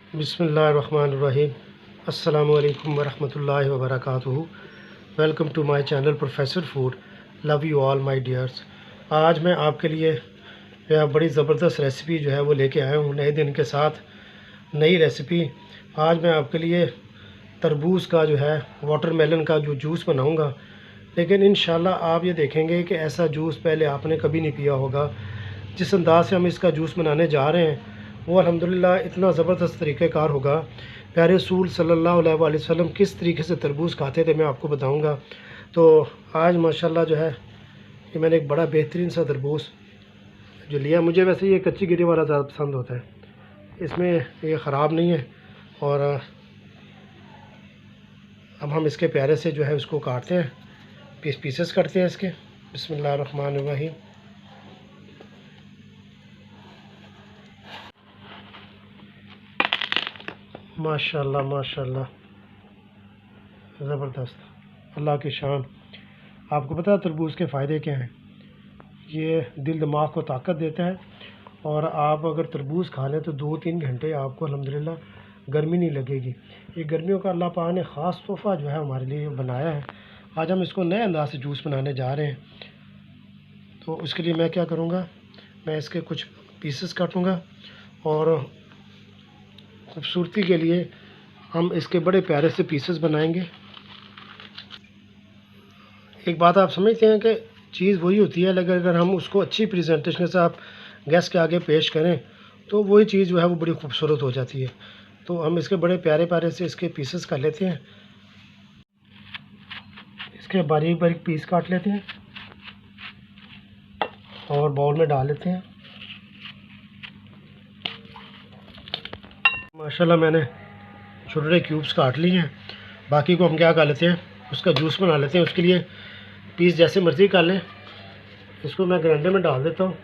बिस्मिल्लाहिर्रहमानिर्रहीम। अस्सलामु अलैकुम वरहमतुल्लाहि वबरकातुहू। Welcome to my channel professor food. Love you all my dears. आज मैं आपके लिए बड़ी ज़बरदस्त रेसिपी जो है वो लेके आया हूँ। नए दिन के साथ नई रेसिपी। आज मैं आपके लिए तरबूज़ का जो है वाटरमेलन का जो जूस बनाऊँगा, लेकिन इंशाल्लाह आप ये देखेंगे कि ऐसा जूस पहले आपने कभी नहीं पिया होगा। जिस अंदाज़ से हम इसका जूस बनाने जा रहे हैं वो अल्हम्दुलिल्लाह इतना ज़बरदस्त तरीक़ेकार होगा। प्यारे रसूल सल्लल्लाहु अलैहि वसल्लम किस तरीके से तरबूज़ खाते थे मैं आपको बताऊंगा। तो आज माशाल्लाह जो है ये मैंने एक बड़ा बेहतरीन सा तरबूज़ जो लिया। मुझे वैसे ये कच्ची गिरी वाला ज़्यादा पसंद होता है, इसमें ये ख़राब नहीं है। और अब हम इसके प्यारे से जो है उसको काटते हैं, पीसेस करते हैं इसके। बिस्मिल्लाहिर्रहमानिर्रहीम। माशाल्लाह माशाल्लाह, ज़बरदस्त, अल्लाह की शान। आपको पता है तरबूज़ के फ़ायदे क्या हैं? ये दिल दिमाग को ताकत देता है, और आप अगर तरबूज़ खा लें तो 2-3 घंटे आपको अल्हम्दुलिल्लाह गर्मी नहीं लगेगी। ये गर्मियों का अल्लाह पाक ने ख़ास तोहफ़ा जो है हमारे लिए बनाया है। आज हम इसको नए अंदाज़ से जूस बनाने जा रहे हैं। तो उसके लिए मैं क्या करूँगा, मैं इसके कुछ पीसेस काटूँगा, और खूबसूरती के लिए हम इसके बड़े प्यारे से पीसेस बनाएंगे। एक बात आप समझते हैं कि चीज़ वही होती है, लेकिन अगर हम उसको अच्छी प्रेजेंटेशन से आप गेस्ट के आगे पेश करें तो वही चीज़ जो है वो बड़ी खूबसूरत हो जाती है। तो हम इसके बड़े प्यारे प्यारे से इसके पीसेस कर लेते हैं। इसके बारीक बारीक पीस काट लेते हैं और बाउल में डाल लेते हैं। माशाल्लाह मैंने छोटे छोटे क्यूब्स काट लिए हैं। बाकी को हम क्या कर लेते हैं, उसका जूस बना लेते हैं। उसके लिए पीस जैसे मर्ज़ी कर लें। इसको मैं ग्राइंडर में डाल देता हूँ।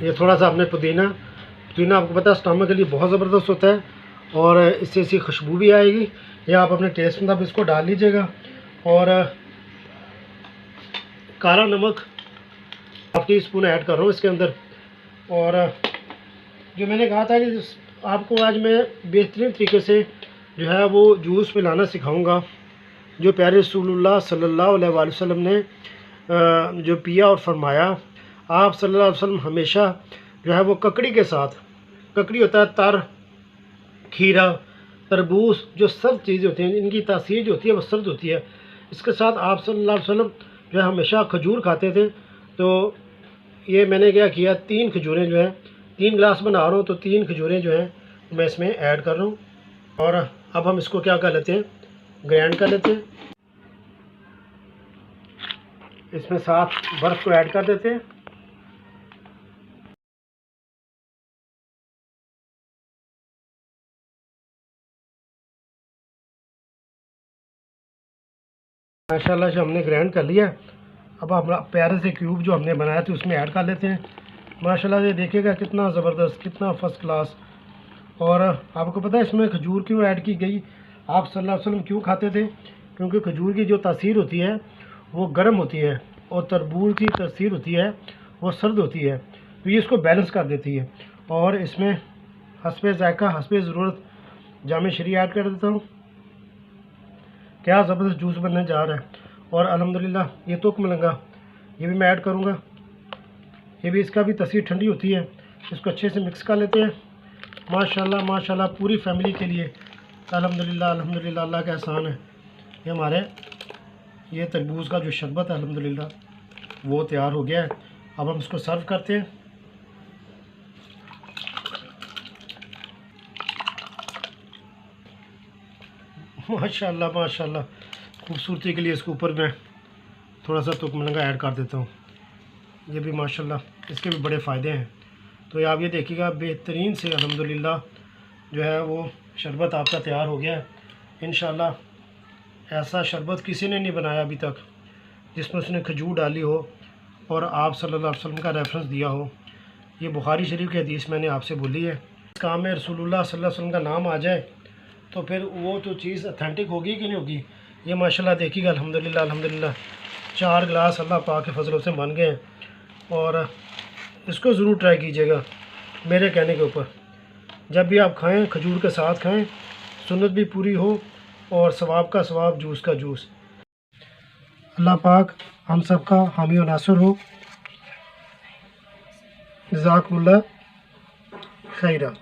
ये थोड़ा सा आपने पुदीना आपको पता है स्टमक के लिए बहुत ज़बरदस्त होता है, और इससे ऐसी खुशबू भी आएगी। या आप अपने टेस्ट मुताबिक इसको डाल लीजिएगा। और काला नमक हाफ टी स्पून ऐड कर रहा हूँ इसके अंदर। और जो मैंने कहा था कि आपको आज मैं बेहतरीन तरीके से जो है वो जूस पिलाना सिखाऊंगा, जो प्यारे रसूलुल्लाह सल्लल्लाहु अलैहि वसल्लम ने जो पिया और फरमाया। आप सल्लल्लाहु अलैहि वसल्लम हमेशा जो है वो ककड़ी के साथ, ककड़ी होता है तर, खीरा, तरबूज, जो सर्द चीज़ें होती हैं इनकी तासीर जो होती है वो सर्द होती है। इसके साथ आप सल्लल्लाहु अलैहि वसल्लम जो है हमेशा खजूर खाते थे। तो ये मैंने क्या किया, 3 खजूरें जो हैं, 3 गिलास बना रहा हूँ तो 3 खजूरें जो हैं मैं इसमें ऐड कर रहा हूँ। और अब हम इसको क्या कर लेते हैं, ग्राइंड कर लेते हैं। इसमें साथ बर्फ़ को ऐड कर देते हैं। माशाल्लाह से हमने ग्राइंड कर लिया। अब हम प्यारे से क्यूब जो हमने बनाया थे उसमें ऐड कर लेते हैं। माशाल्लाह से देखिएगा कितना ज़बरदस्त, कितना फ़र्स्ट क्लास। और आपको पता है इसमें खजूर क्यों ऐड की गई? आप सल्लल्लाहु अलैहि वसल्लम क्यों खाते थे? क्योंकि खजूर की जो तासीर होती है वो गर्म होती है, और तरबूज की तासीर होती है वो सर्द होती है। तो ये इसको बैलेंस कर देती है। और इसमें हस्बे ज़ायक़ा, हस्बे ज़रूरत जामे शरी ऐड कर देता हूँ। क्या ज़बरदस्त जूस बनने जा रहा है। और अल्हम्दुलिल्लाह ये तो मलंगा ये भी मैं ऐड करूँगा। ये भी, इसका भी तासीर ठंडी होती है। इसको अच्छे से मिक्स कर लेते हैं। माशाल्लाह माशाल्लाह, पूरी फैमिली के लिए अल्हम्दुलिल्लाह अल्हम्दुलिल्लाह, अल्लाह का एहसान है। ये हमारे ये तरबूज का जो शरबत है अल्हम्दुलिल्लाह वो तैयार हो गया है। अब हम इसको सर्व करते हैं। माशाल्लाह माशाल्लाह, खूबसूरती के लिए इसके ऊपर मैं थोड़ा सा तुक मलंगा ऐड कर देता हूँ। ये भी माशाल्लाह इसके भी बड़े फ़ायदे हैं। तो आप ये देखिएगा बेहतरीन से अल्हम्दुलिल्लाह जो है वो शरबत आपका तैयार हो गया है। इंशाल्लाह ऐसा शरबत किसी ने नहीं बनाया अभी तक जिसमें उसने खजूर डाली हो और आप सल्लल्लाहु अलैहि वसल्लम का रेफरेंस दिया हो। ये बुखारी शरीफ की हदीस मैंने आपसे बोली है। इस काम में रसूलुल्लाह सल्लल्लाहु अलैहि वसल्लम का नाम आ जाए तो फिर वो तो चीज़ अथेंटिक होगी कि नहीं होगी। ये माशाल्लाह देखिएगा अल्हम्दुलिल्लाह अल्हम्दुलिल्लाह 4 गिलास अल्लाह पाक के फजलों से बन गए हैं। और इसको ज़रूर ट्राई कीजिएगा। मेरे कहने के ऊपर। जब भी आप खाएं खजूर के साथ खाएं, सुन्नत भी पूरी हो और सवाब का सवाब, जूस का जूस। अल्लाह पाक हम सब का हामी और नासुर हो। जज़ाकुमुल्लाह खैरा।